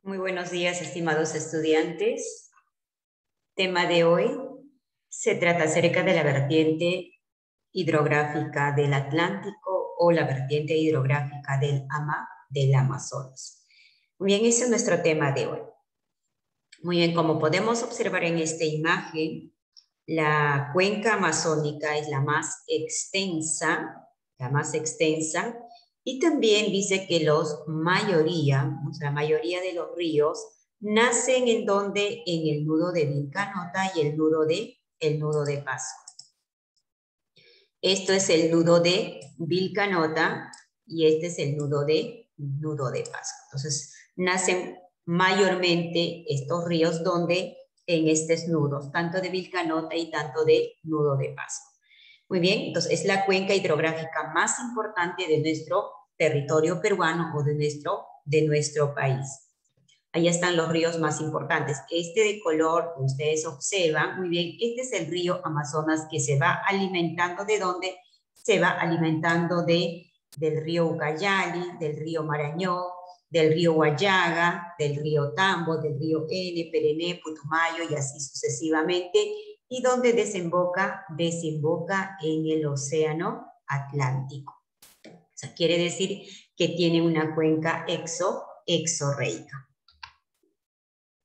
Muy buenos días, estimados estudiantes. Tema de hoy se trata acerca de la vertiente hidrográfica del Atlántico o la vertiente hidrográfica del Amazonas. Muy bien, ese es nuestro tema de hoy. Muy bien, como podemos observar en esta imagen, la cuenca amazónica es la más extensa, y también dice que la mayoría de los ríos nacen en donde, en el nudo de Vilcanota y el nudo de Pasco. Esto es el nudo de Vilcanota y este es el nudo de Pasco. Entonces, nacen mayormente estos ríos donde en estos nudos, tanto de Vilcanota y tanto del nudo de Pasco. Muy bien, entonces es la cuenca hidrográfica más importante de nuestro territorio peruano o de nuestro país. Ahí están los ríos más importantes. Este de color, ustedes observan, muy bien, este es el río Amazonas que se va alimentando. ¿De dónde? Se va alimentando del río Ucayali, del río Marañón, del río Huallaga, del río Tambo, del río N, Perené, Putumayo y así sucesivamente, y donde desemboca en el océano Atlántico. O sea, quiere decir que tiene una cuenca exorreica.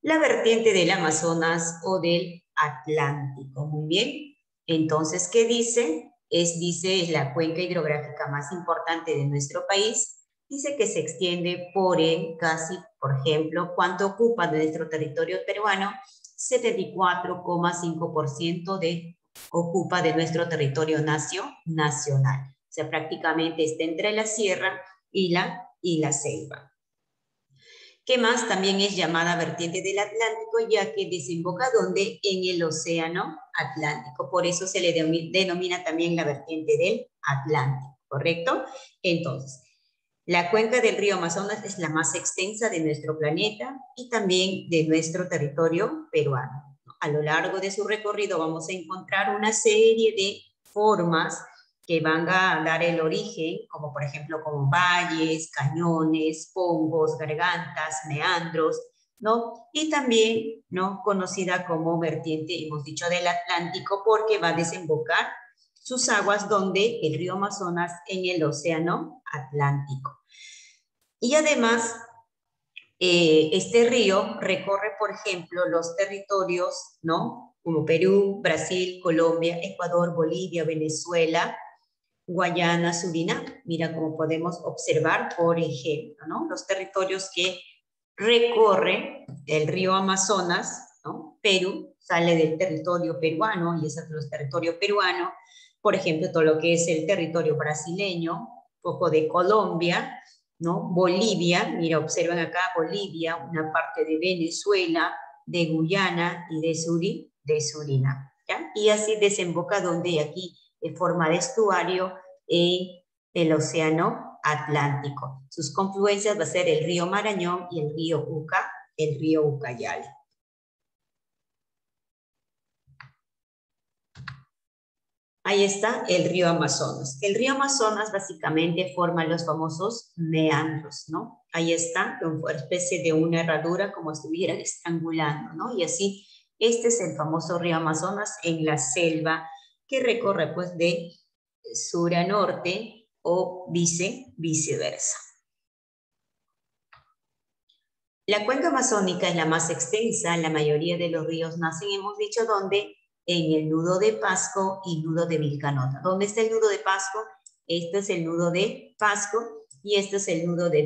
La vertiente del Amazonas o del Atlántico. Muy bien. Entonces, ¿qué dice? Dice, es la cuenca hidrográfica más importante de nuestro país. Dice que se extiende por ejemplo, ¿cuánto ocupa de nuestro territorio peruano? 74,5% ocupa de nuestro territorio nacional. O sea, prácticamente está entre la sierra y la selva. ¿Qué más? También es llamada vertiente del Atlántico, ya que desemboca ¿dónde? En el océano Atlántico. Por eso se le denomina también la vertiente del Atlántico, ¿correcto? Entonces, la cuenca del río Amazonas es la más extensa de nuestro planeta y también de nuestro territorio peruano. A lo largo de su recorrido vamos a encontrar una serie de formas que van a dar el origen, como por ejemplo como valles, cañones, pongos, gargantas, meandros, ¿no? Y también, ¿no?, conocida como vertiente, hemos dicho, del Atlántico, porque va a desembocar sus aguas donde el río Amazonas en el océano Atlántico. Y además, este río recorre, por ejemplo, los territorios, ¿no?, como Perú, Brasil, Colombia, Ecuador, Bolivia, Venezuela, Guayana, Surinam. Mira cómo podemos observar, por ejemplo, ¿no?, los territorios que recorre el río Amazonas, ¿no? Perú sale del territorio peruano y ese es el territorio peruano. Por ejemplo, todo lo que es el territorio brasileño, un poco de Colombia, ¿no? Bolivia, mira, observan acá Bolivia, una parte de Venezuela, de Guyana y de Surinam, ¿ya? Y así desemboca donde aquí en forma de estuario en el océano Atlántico. Sus confluencias va a ser el río Marañón y el río Ucayali. Ahí está el río Amazonas. El río Amazonas básicamente forma los famosos meandros, ¿no? Ahí está, una especie de una herradura como si estuvieran estrangulando, ¿no? Y así, este es el famoso río Amazonas en la selva que recorre pues de sur a norte o viceversa. La cuenca amazónica es la más extensa, la mayoría de los ríos nacen, hemos dicho, ¿dónde? En el nudo de Pasco y nudo de Vilcanota. ¿Dónde está el nudo de Pasco? Este es el nudo de Pasco y este es el nudo de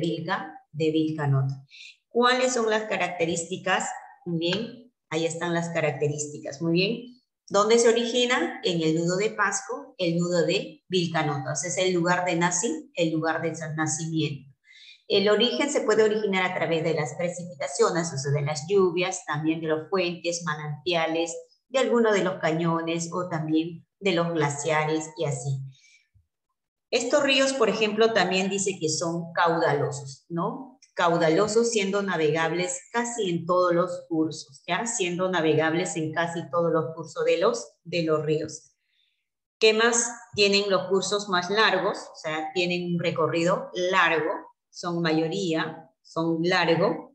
Vilcanota. ¿Cuáles son las características? Muy bien, ahí están las características, muy bien. ¿Dónde se origina? En el nudo de Pasco, el nudo de Vilcanota. Ese es el lugar de nacimiento. El origen se puede originar a través de las precipitaciones, o sea, de las lluvias, también de los fuentes, manantiales, de algunos de los cañones o también de los glaciares y así. Estos ríos, por ejemplo, también dice que son caudalosos, ¿no? Caudalosos siendo navegables casi en todos los cursos, ¿ya? Siendo navegables en casi todos los cursos de los ríos. ¿Qué más? Tienen los cursos más largos, o sea, tienen un recorrido largo, son largos,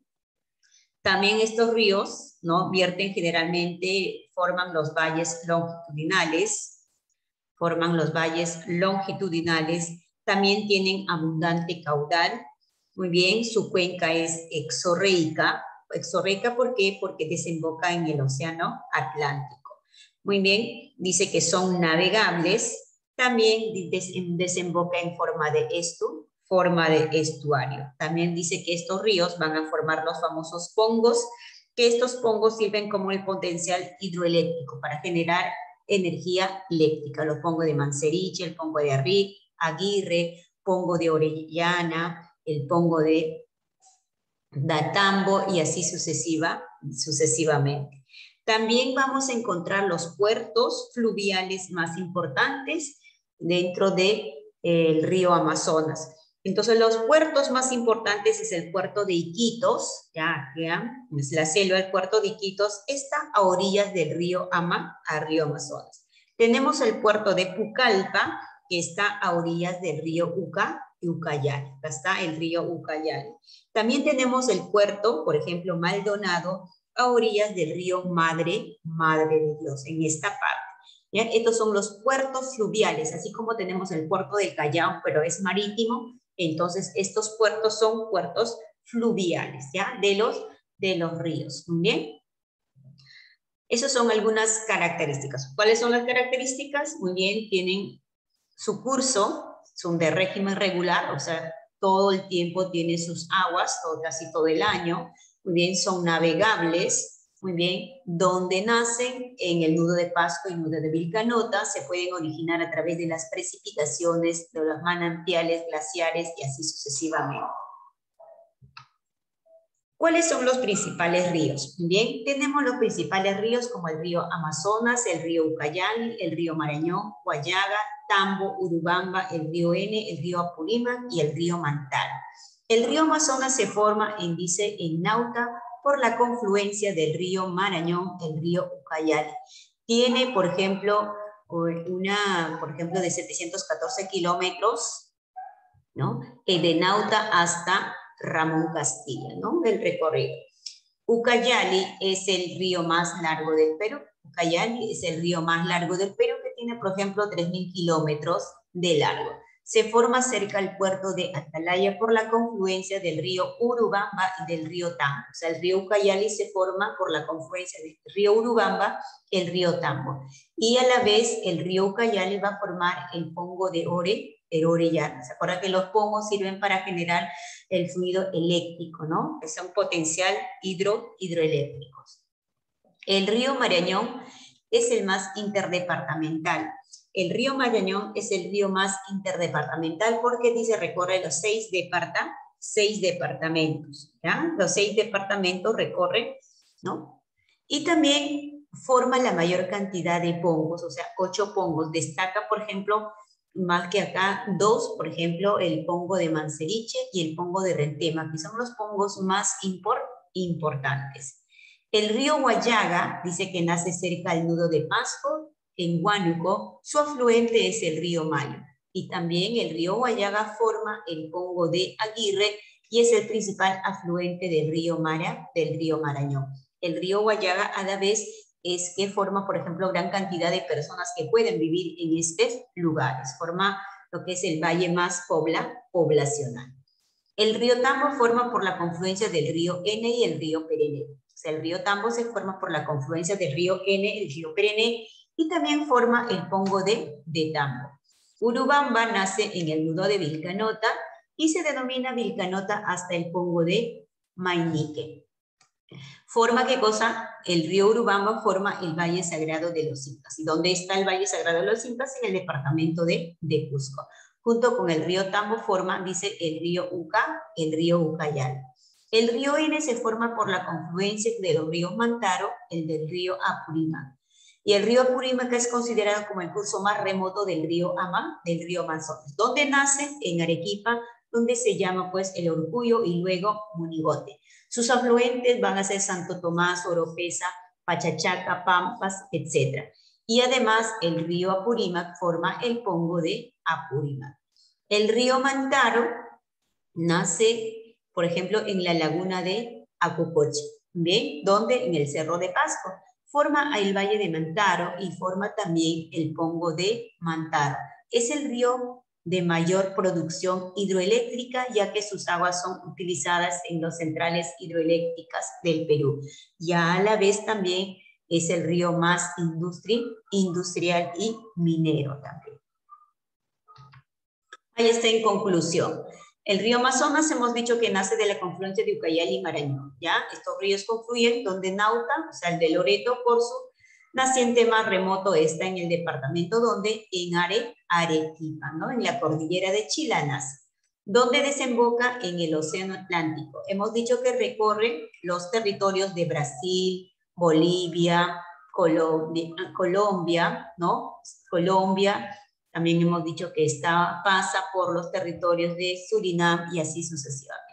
También estos ríos, ¿no? Vierten generalmente, forman los valles longitudinales, también tienen abundante caudal. Muy bien, su cuenca es exorreica. ¿Exorreica por qué? Porque desemboca en el Océano Atlántico. Muy bien, dice que son navegables, también desemboca en forma de estuario. También dice que estos ríos van a formar los famosos pongos, que estos pongos sirven como el potencial hidroeléctrico para generar energía eléctrica. Los pongos de Manseriche, el pongo de Aguirre, pongo de Orellana, el pongo de Datambo y así sucesivamente. También vamos a encontrar los puertos fluviales más importantes dentro del río Amazonas. Entonces, los puertos más importantes es el puerto de Iquitos, ya, es la selva del puerto de Iquitos, está a orillas del río río Amazonas. Tenemos el puerto de Pucallpa, que está a orillas del río Ucayali. Acá está el río Ucayali. También tenemos el puerto, por ejemplo, Maldonado, a orillas del río Madre de Dios, en esta parte. ¿Ya? Estos son los puertos fluviales, así como tenemos el puerto del Callao, pero es marítimo, entonces estos puertos son puertos fluviales, ¿ya? De los ríos. Muy bien. Esas son algunas características. ¿Cuáles son las características? Muy bien, tienen su curso, son de régimen regular, o sea, todo el tiempo tienen sus aguas, casi todo el año. Muy bien, son navegables. Muy bien, donde nacen en el nudo de Pasco y nudo de Vilcanota, se pueden originar a través de las precipitaciones, de los manantiales glaciares y así sucesivamente. ¿Cuáles son los principales ríos? Bien, tenemos los principales ríos como el río Amazonas, el río Ucayali, el río Marañón, Huallaga, Tambo, Urubamba, el río N, el río Apurímac y el río Mantaro. El río Amazonas se forma, dice, en Nauta por la confluencia del río Marañón, el río Ucayali. Tiene, por ejemplo, de 714 kilómetros, ¿no? De Nauta hasta Ramón Castilla, ¿no? Del recorrido. Ucayali es el río más largo del Perú. Ucayali es el río más largo del Perú que tiene, por ejemplo, 3.000 kilómetros de largo. Se forma cerca al puerto de Atalaya por la confluencia del río Urubamba y del río Tambo. O sea, el río Ucayali se forma por la confluencia del río Urubamba y el río Tambo. Y a la vez el río Ucayali va a formar el pongo de Orellana. ¿Se acuerdan que los pongos sirven para generar el fluido eléctrico, ¿no? Que son potencial hidroeléctricos. El río Marañón es el más interdepartamental. El río Marañón es el río más interdepartamental porque dice recorre los 6 departamentos, ¿ya? Los 6 departamentos recorren, ¿no? Y también forma la mayor cantidad de pongos, o sea, 8 pongos. Destaca, por ejemplo, más que acá, 2, por ejemplo, el pongo de Manseriche y el pongo de Rentema, que son los pongos más importantes. El río Huallaga dice que nace cerca del nudo de Pasco, en Huánuco. Su afluente es el río Mayo. Y también el río Huallaga forma el pongo de Aguirre y es el principal afluente del río Marañón. El río Huallaga a la vez es que forma, por ejemplo, gran cantidad de personas que pueden vivir en estos lugares. Forma lo que es el valle más poblacional. El río Tambo forma por la confluencia del río N y el río Perene. O sea, el río Tambo se forma por la confluencia del río N, el río Perene, y también forma el pongo de Tambo. Urubamba nace en el nudo de Vilcanota y se denomina Vilcanota hasta el pongo de Mainique. Forma ¿qué cosa? El río Urubamba forma el Valle Sagrado de los Incas. ¿Y dónde está el Valle Sagrado de los Incas? En el departamento de Cusco. Junto con el río Tambo forma, dice, el río Uca, el río Ucayali. El río N se forma por la confluencia de los ríos Mantaro, el del río Apurímac. Y el río Apurímac es considerado como el curso más remoto del río Amazonas. ¿Dónde nace? En Arequipa, donde se llama pues el Orgullo y luego Monigote. Sus afluentes van a ser Santo Tomás, Oropesa, Pachachaca, Pampas, etc. Y además el río Apurímac forma el pongo de Apurímac. El río Mantaro nace, por ejemplo, en la laguna de Acucoche. ¿bien? ¿Dónde? En el Cerro de Pasco. Forma el Valle de Mantaro y forma también el Pongo de Mantaro. Es el río de mayor producción hidroeléctrica, ya que sus aguas son utilizadas en las centrales hidroeléctricas del Perú. Ya a la vez también es el río más industrial y minero también. Ahí está en conclusión. El río Amazonas hemos dicho que nace de la confluencia de Ucayali y Marañón, ¿ya? Estos ríos confluyen donde Nauta, o sea, el de Loreto, por su naciente más remoto, está en el departamento donde, en Arequipa, ¿no? En la cordillera de Chilanas, donde desemboca en el Océano Atlántico. Hemos dicho que recorre los territorios de Brasil, Bolivia, Colombia, ¿no? Colombia. También hemos dicho que pasa por los territorios de Surinam y así sucesivamente.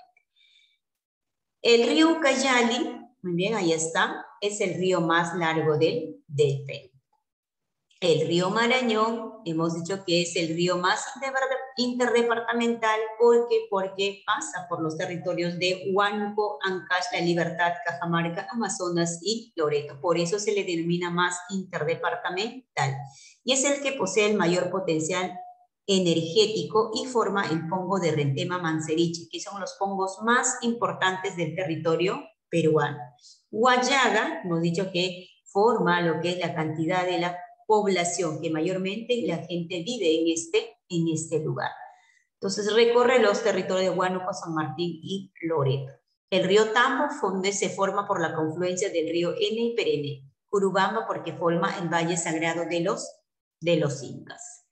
El río Ucayali, muy bien, ahí está, es el río más largo del Perú. El río Marañón, hemos dicho que es el río más interdepartamental porque pasa por los territorios de Huánuco, Ancash, La Libertad, Cajamarca, Amazonas y Loreto. Por eso se le denomina más interdepartamental. Y es el que posee el mayor potencial energético y forma el pongo de Rentema-Manseriche, que son los pongos más importantes del territorio peruano. Huallaga, hemos dicho que forma lo que es la cantidad de la población, que mayormente la gente vive en este lugar. Entonces recorre los territorios de Huánuco, San Martín y Loreto. El río Tambo se forma por la confluencia del río N y Perene. Urubamba porque forma el valle sagrado de los incas.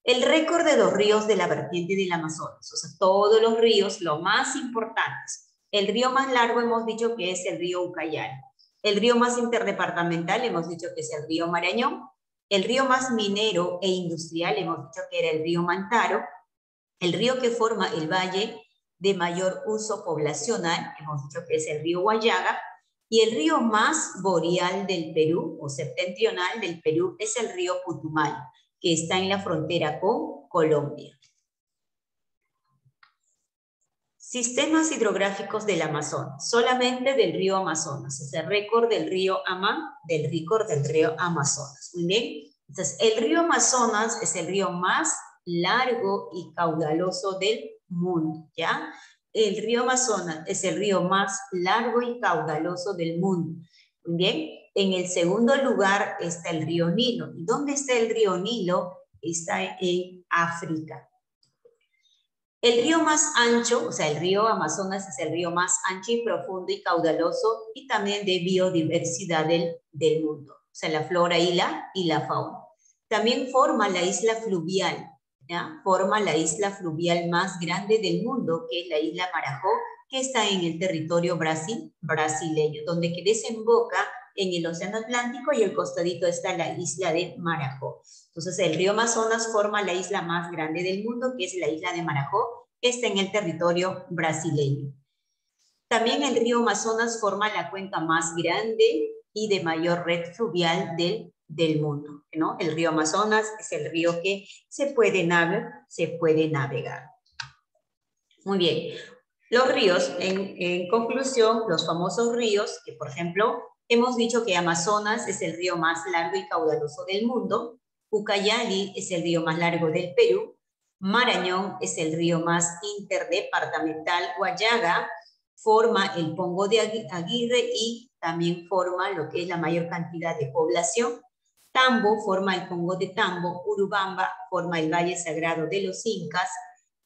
El récord de los ríos de la vertiente del Amazonas, o sea, todos los ríos, los más importantes. El río más largo hemos dicho que es el río Ucayali. El río más interdepartamental hemos dicho que es el río Marañón. El río más minero e industrial hemos dicho que era el río Mantaro. El río que forma el valle de mayor uso poblacional hemos dicho que es el río Huallaga. Y el río más boreal del Perú o septentrional del Perú es el río Putumayo, que está en la frontera con Colombia. Sistemas hidrográficos del Amazonas, solamente del río Amazonas, es el récord del río Amazonas. Muy bien, entonces el río Amazonas es el río más largo y caudaloso del mundo, ¿ya? El río Amazonas es el río más largo y caudaloso del mundo. Muy bien, en el segundo lugar está el río Nilo. ¿Y dónde está el río Nilo? Está en África. El río más ancho, o sea, el río Amazonas es el río más ancho y profundo y caudaloso y también de biodiversidad del mundo, o sea, la flora y la fauna. También forma la isla fluvial, ¿ya? Forma la isla fluvial más grande del mundo, que es la isla Marajó, que está en el territorio brasileño, donde que desemboca en el Océano Atlántico y el costadito está la isla de Marajó. Entonces el río Amazonas forma la isla más grande del mundo, que es la isla de Marajó, que está en el territorio brasileño. También el río Amazonas forma la cuenca más grande y de mayor red fluvial del mundo, ¿no? El río Amazonas es el río que se puede navegar. Muy bien. Los ríos, en conclusión, los famosos ríos, que por ejemplo, hemos dicho que Amazonas es el río más largo y caudaloso del mundo, Ucayali es el río más largo del Perú, Marañón es el río más interdepartamental, Huallaga forma el Pongo de Aguirre y también forma lo que es la mayor cantidad de población, Tambo forma el Pongo de Tambo, Urubamba forma el Valle Sagrado de los Incas,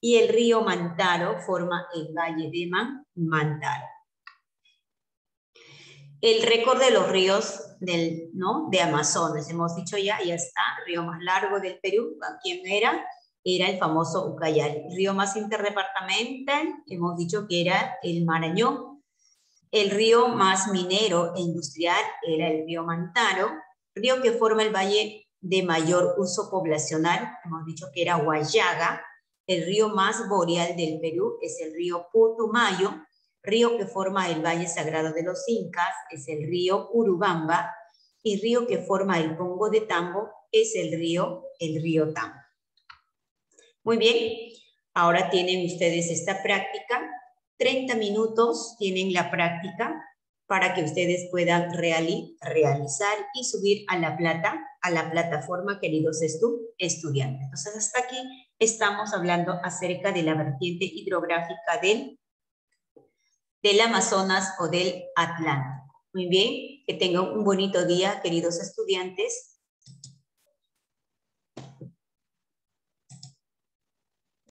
y el río Mantaro forma el Valle de Mantaro. El récord de los ríos de Amazonas, hemos dicho ya está, el río más largo del Perú, ¿quién era? Era el famoso Ucayali. El río más interdepartamental, hemos dicho que era el Marañón. El río más minero e industrial era el río Mantaro, río que forma el valle de mayor uso poblacional, hemos dicho que era Huallaga. El río más boreal del Perú es el río Putumayo, río que forma el Valle Sagrado de los Incas es el río Urubamba y río que forma el Pongo de Tambo es el río Tambo. Muy bien, ahora tienen ustedes esta práctica, 30 minutos tienen la práctica para que ustedes puedan realizar y subir a la plataforma, queridos estudiantes. Entonces, hasta aquí estamos hablando acerca de la vertiente hidrográfica del Amazonas o del Atlántico. Muy bien, que tengan un bonito día, queridos estudiantes.